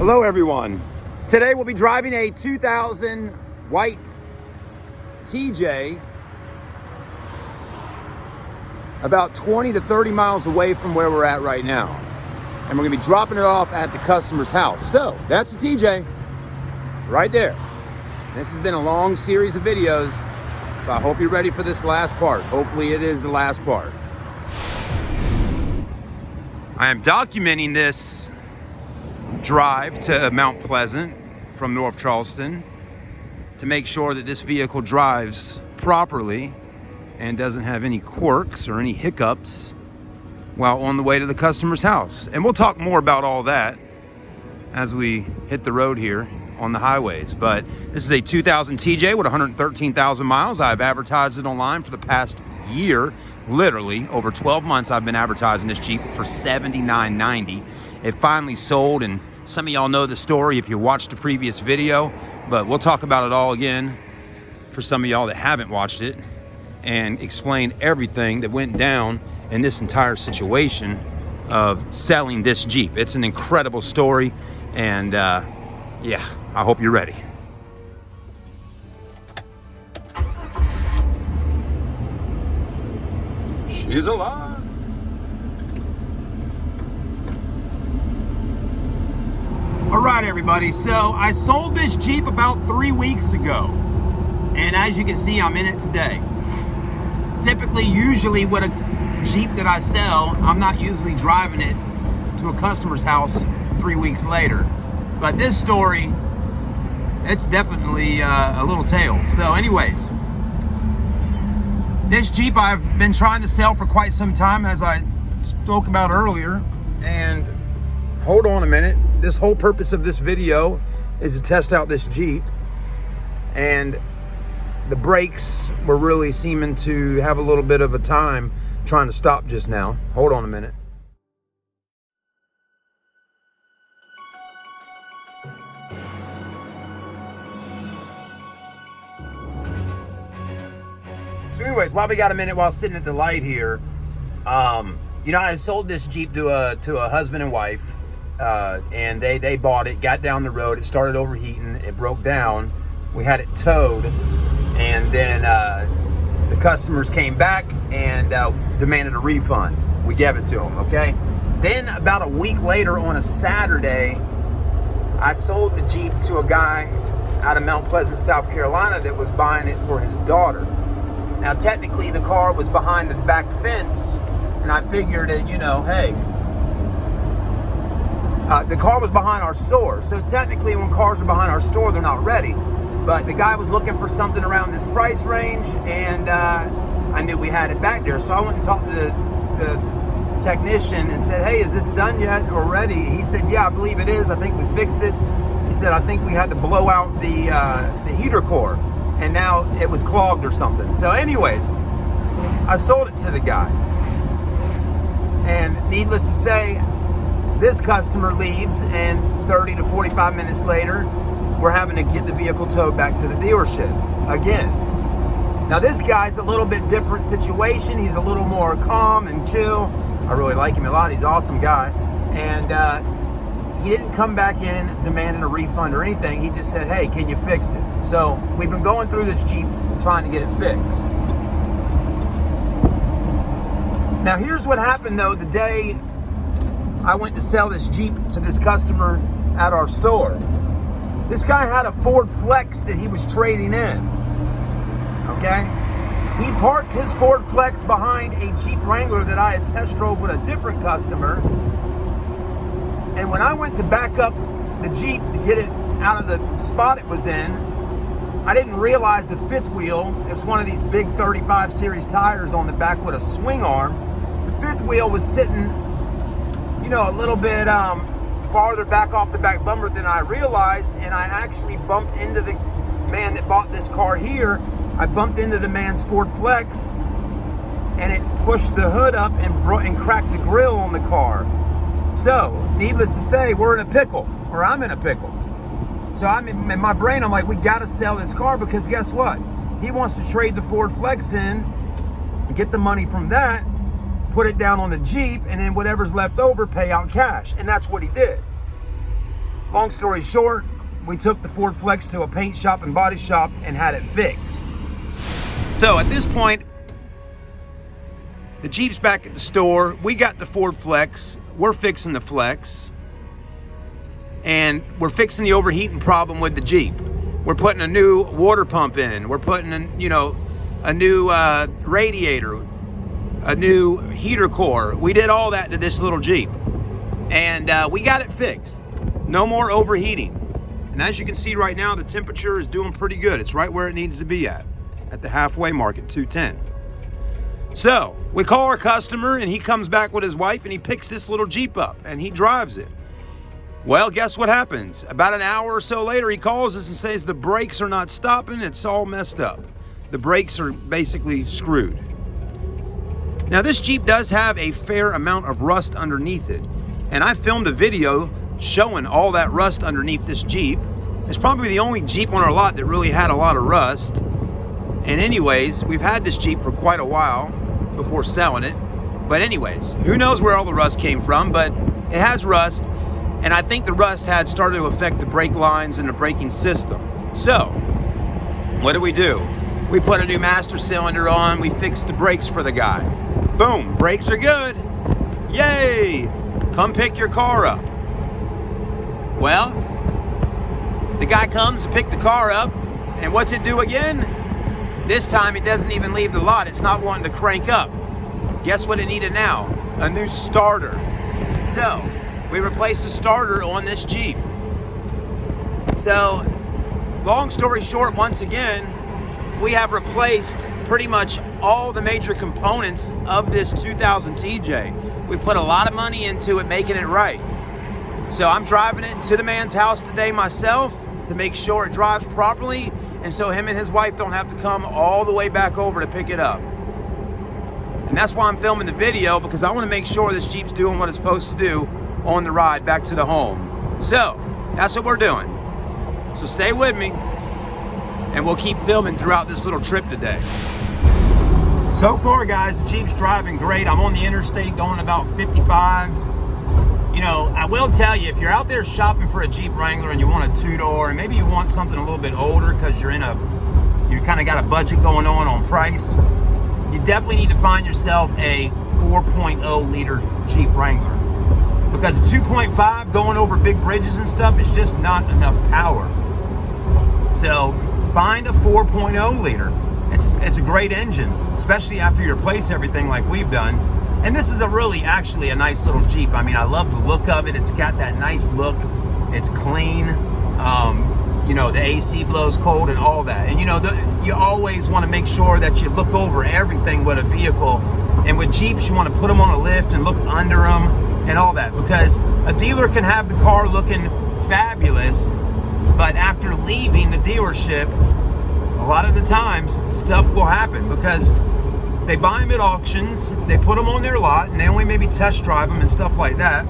Hello everyone. Today we'll be driving a 2000 white TJ about 20 to 30 miles away from where we're at right now. And we're gonna be dropping it off at the customer's house. So that's the TJ right there. This has been a long series of videos, so I hope you're ready for this last part. Hopefully it is the last part. I am documenting this drive to Mount Pleasant from North Charleston to make sure that this vehicle drives properly and doesn't have any quirks or any hiccups while on the way to the customer's house. And we'll talk more about all that as we hit the road here on the highways. But this is a 2000 TJ with 113,000 miles. I've advertised it online for the past year. Literally over 12 months I've been advertising this Jeep for $79.90. It finally sold, and some of y'all know the story if you watched the previous video, but we'll talk about it all again for some of y'all that haven't watched it and explain everything that went down in this entire situation of selling this Jeep. It's an incredible story, and yeah, I hope you're ready. She's alive. All right, everybody, so I sold this Jeep about 3 weeks ago, and as you can see, I'm in it today. Usually with a Jeep that I sell, I'm not usually driving it to a customer's house 3 weeks later. But this story, it's definitely a little tale. So anyways, this Jeep I've been trying to sell for quite some time, as I spoke about earlier. And hold on a minute. This whole purpose of this video is to test out this Jeep, and the brakes were really seeming to have a little bit of a time trying to stop just now. Hold on a minute. So anyways, while we got a minute while sitting at the light here, you know, I sold this Jeep to a husband and wife. And they bought it, got down the road, it started overheating, it broke down, we had it towed, and then the customers came back and demanded a refund. We gave it to them, okay? Then about a week later on a Saturday, I sold the Jeep to a guy out of Mount Pleasant, South Carolina that was buying it for his daughter. Now technically the car was behind the back fence, and I figured that, you know, hey, the car was behind our store, so technically when cars are behind our store, they're not ready. But the guy was looking for something around this price range, and I knew we had it back there. So I went and talked to the technician and said, hey, is this done yet or ready? He said, yeah, I believe it is. I think we fixed it. He said, I think we had to blow out the heater core, and now it was clogged or something. So anyways, I sold it to the guy. And needless to say, this customer leaves, and 30 to 45 minutes later, we're having to get the vehicle towed back to the dealership again. Now this guy's a little bit different situation. He's a little more calm and chill. I really like him a lot. He's an awesome guy. And he didn't come back in demanding a refund or anything. He just said, hey, can you fix it? So we've been going through this Jeep trying to get it fixed. Now here's what happened though the day I went to sell this Jeep to this customer at our store. This guy had a Ford Flex that he was trading in, okay? He parked his Ford Flex behind a Jeep Wrangler that I had test drove with a different customer. And when I went to back up the Jeep to get it out of the spot it was in, I didn't realize the fifth wheel, it's one of these big 35 series tires on the back with a swing arm. The fifth wheel was sitting, you know, a little bit farther back off the back bumper than I realized, and I actually bumped into the man that bought this car here. I bumped into the man's Ford Flex, and it pushed the hood up and cracked the grill on the car. So, needless to say, we're in a pickle, or I'm in a pickle. So I'm in my brain, I'm like, we gotta sell this car, because guess what? He wants to trade the Ford Flex in, get the money from that, put it down on the Jeep, and then whatever's left over, pay out cash. And that's what he did. Long story short, we took the Ford Flex to a paint shop and body shop and had it fixed. So at this point, the Jeep's back at the store. We got the Ford Flex. We're fixing the Flex. And we're fixing the overheating problem with the Jeep. We're putting a new water pump in. We're putting in, you know, a new radiator, a new heater core. We did all that to this little Jeep. And we got it fixed. No more overheating. And as you can see right now, the temperature is doing pretty good. It's right where it needs to be at the halfway mark at 210. So we call our customer and he comes back with his wife and he picks this little Jeep up and he drives it. Well, guess what happens? About an hour or so later, he calls us and says the brakes are not stopping. It's all messed up. The brakes are basically screwed. Now this Jeep does have a fair amount of rust underneath it. And I filmed a video showing all that rust underneath this Jeep. It's probably the only Jeep on our lot that really had a lot of rust. And anyways, we've had this Jeep for quite a while before selling it. But anyways, who knows where all the rust came from, but it has rust. And I think the rust had started to affect the brake lines and the braking system. So, what do? We put a new master cylinder on, we fixed the brakes for the guy. Boom, brakes are good. Yay! Come pick your car up. Well, the guy comes to pick the car up, and what's it do again? This time it doesn't even leave the lot. It's not wanting to crank up. Guess what it needed now? A new starter. So, we replaced the starter on this Jeep. So, long story short, once again, we have replaced pretty much all the major components of this 2000 TJ. We put a lot of money into it, making it right. So I'm driving it to the man's house today myself to make sure it drives properly, and so him and his wife don't have to come all the way back over to pick it up. And that's why I'm filming the video, because I want to make sure this Jeep's doing what it's supposed to do on the ride back to the home. So that's what we're doing. So stay with me and we'll keep filming throughout this little trip today. So far, guys, the Jeep's driving great. I'm on the interstate going about 55. You know, I will tell you, if you're out there shopping for a Jeep Wrangler and you want a two-door, and maybe you want something a little bit older because you kind of got a budget going on price, you definitely need to find yourself a 4.0 liter Jeep Wrangler. Because a 2.5 going over big bridges and stuff is just not enough power. So find a 4.0 liter. It's a great engine, especially after you replace everything like we've done. And this is actually a nice little Jeep. I mean, I love the look of it. It's got that nice look. It's clean. You know, the AC blows cold and all that. And you know, you always want to make sure that you look over everything with a vehicle. And with Jeeps, you want to put them on a lift and look under them and all that. Because a dealer can have the car looking fabulous, but after leaving the dealership, a lot of the times stuff will happen because they buy them at auctions, they put them on their lot, and they only maybe test drive them and stuff like that.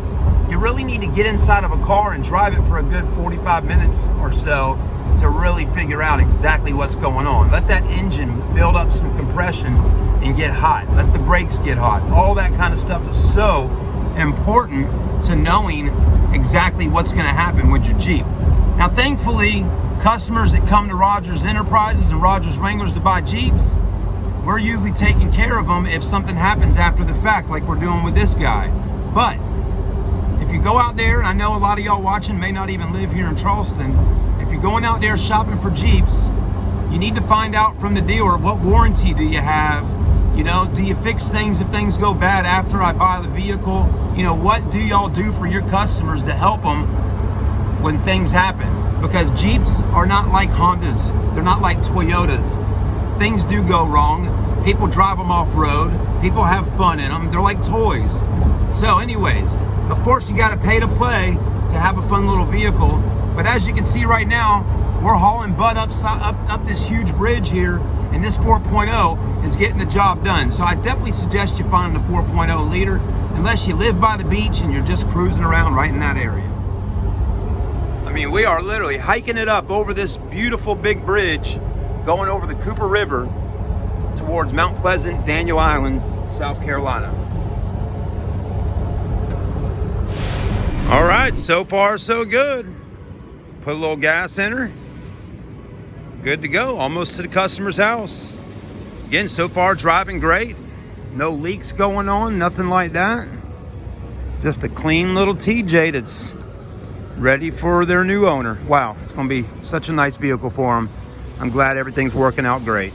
You really need to get inside of a car and drive it for a good 45 minutes or so to really figure out exactly what's going on. Let that engine build up some compression and get hot. Let the brakes get hot. All that kind of stuff is so important to knowing exactly what's going to happen with your Jeep. Now, thankfully, customers that come to Rodgers Enterprises and Rodgers Wranglers to buy Jeeps, we're usually taking care of them if something happens after the fact, like we're doing with this guy. But if you go out there, and I know a lot of y'all watching may not even live here in Charleston, if you're going out there shopping for Jeeps, you need to find out from the dealer, what warranty do you have? You know, do you fix things if things go bad after I buy the vehicle? You know, what do y'all do for your customers to help them when things happen? Because Jeeps are not like Hondas. They're not like Toyotas. Things do go wrong. People drive them off-road. People have fun in them. They're like toys. So anyways, of course you got to pay to play to have a fun little vehicle. But as you can see right now, we're hauling butt up this huge bridge here, and this 4.0 is getting the job done. So I definitely suggest you find a 4.0 liter, unless you live by the beach and you're just cruising around right in that area. I mean, we are literally hiking it up over this beautiful big bridge, going over the Cooper River towards Mount Pleasant, Daniel Island, South Carolina. All right, so far so good. Put a little gas in her. Good to go. Almost to the customer's house. Again, so far driving great. No leaks going on, nothing like that. Just a clean little TJ that's ready for their new owner. Wow, it's going to be such a nice vehicle for them. I'm glad everything's working out great.